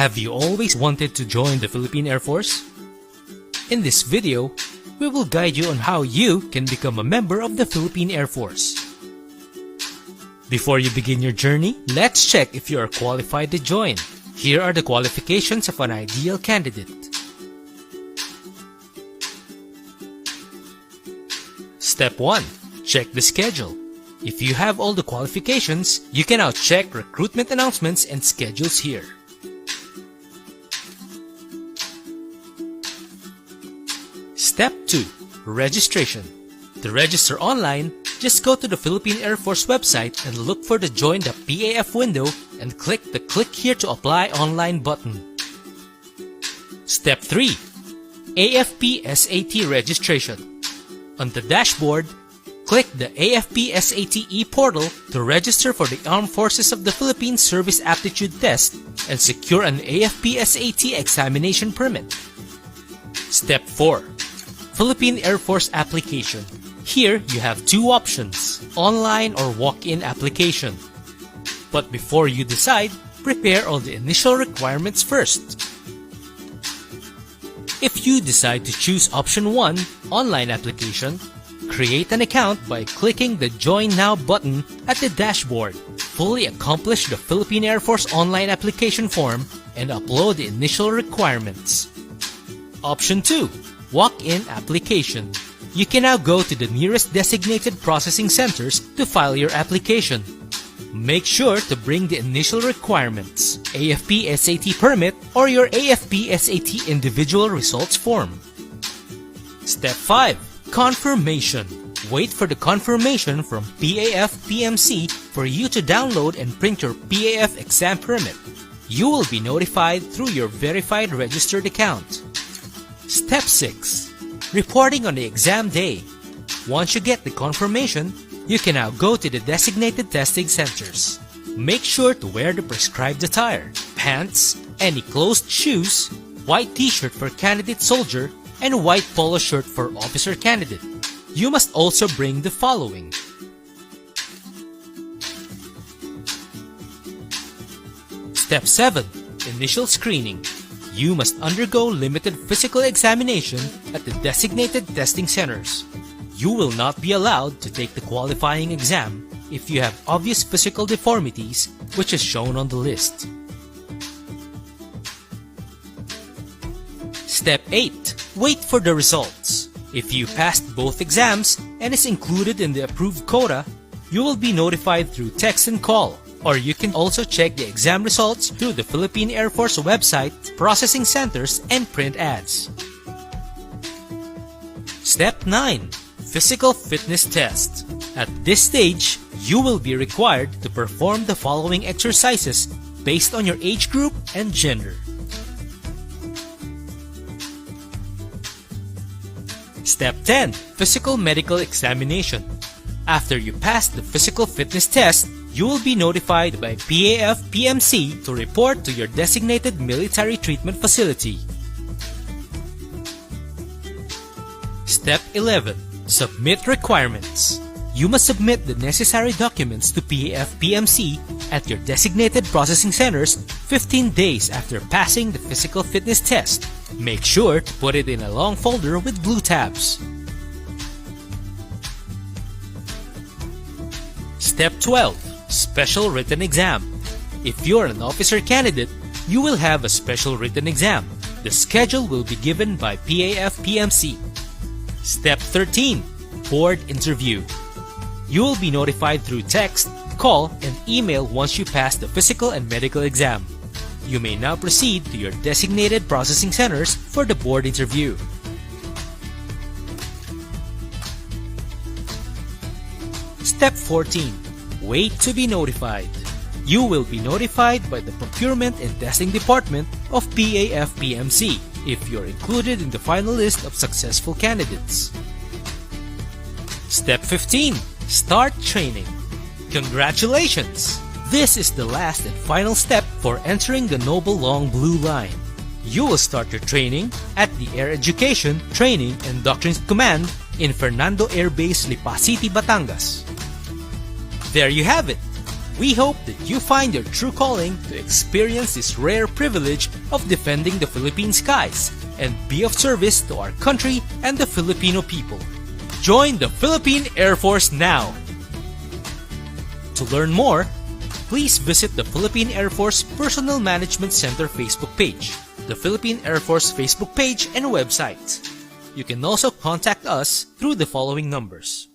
Have you always wanted to join the Philippine Air Force? In this video, we will guide you on how you can become a member of the Philippine Air Force. Before you begin your journey, let's check if you are qualified to join. Here are the qualifications of an ideal candidate. Step 1. Check the schedule. If you have all the qualifications, you can now check recruitment announcements and schedules here. Step 2. Registration. To register online, just go to the Philippine Air Force website and look for the Join the PAF window and click the Click Here to Apply Online button. Step 3. AFP SAT Registration. On the dashboard, click the AFP SAT e-portal to register for the Armed Forces of the Philippines Service Aptitude Test and secure an AFP SAT examination permit. Step 4. Philippine Air Force Application. Here, you have two options, online or walk-in application. But before you decide, prepare all the initial requirements first. If you decide to choose option 1, online application, create an account by clicking the Join Now button at the dashboard. Fully accomplish the Philippine Air Force online application form and upload the initial requirements. Option 2. Walk-in application. You can now go to the nearest designated processing centers to file your application. Make sure to bring the initial requirements, AFP SAT permit or your AFP SAT individual results form. Step 5. Confirmation. Wait for the confirmation from PAF PMC for you to download and print your PAF exam permit. You will be notified through your verified registered account. Step 6. Reporting on the exam day. Once you get the confirmation, you can now go to the designated testing centers. Make sure to wear the prescribed attire, pants, any closed shoes, white t-shirt for candidate soldier, and white polo shirt for officer candidate. You must also bring the following. Step 7. Initial screening. You must undergo limited physical examination at the designated testing centers. You will not be allowed to take the qualifying exam if you have obvious physical deformities, which is shown on the list. Step 8. Wait for the results. If you passed both exams and is included in the approved quota, you will be notified through text and call. Or you can also check the exam results through the Philippine Air Force website, processing centers, and print ads. Step 9. Physical Fitness Test. At this stage, you will be required to perform the following exercises based on your age group and gender. Step 10. Physical Medical Examination. After you pass the physical fitness test, you will be notified by PAF PMC to report to your designated military treatment facility. Step 11. Submit requirements. You must submit the necessary documents to PAF PMC at your designated processing centers 15 days after passing the physical fitness test. Make sure to put it in a long folder with blue tabs. Step 12. Special Written Exam. If you are an officer candidate, you will have a special written exam. The schedule will be given by PAF PMC. Step 13. Board Interview. You will be notified through text, call, and email once you pass the physical and medical exam. You may now proceed to your designated processing centers for the board interview. Step 14. Wait to be notified. You will be notified by the Procurement and Testing Department of PAF PMC if you are included in the final list of successful candidates. Step 15. Start training. Congratulations! This is the last and final step for entering the noble long blue line. You will start your training at the Air Education, Training and Doctrines Command in Fernando Air Base, Lipa City, Batangas. There you have it! We hope that you find your true calling to experience this rare privilege of defending the Philippine skies and be of service to our country and the Filipino people. Join the Philippine Air Force now! To learn more, please visit the Philippine Air Force Personnel Management Center Facebook page, the Philippine Air Force Facebook page and website. You can also contact us through the following numbers.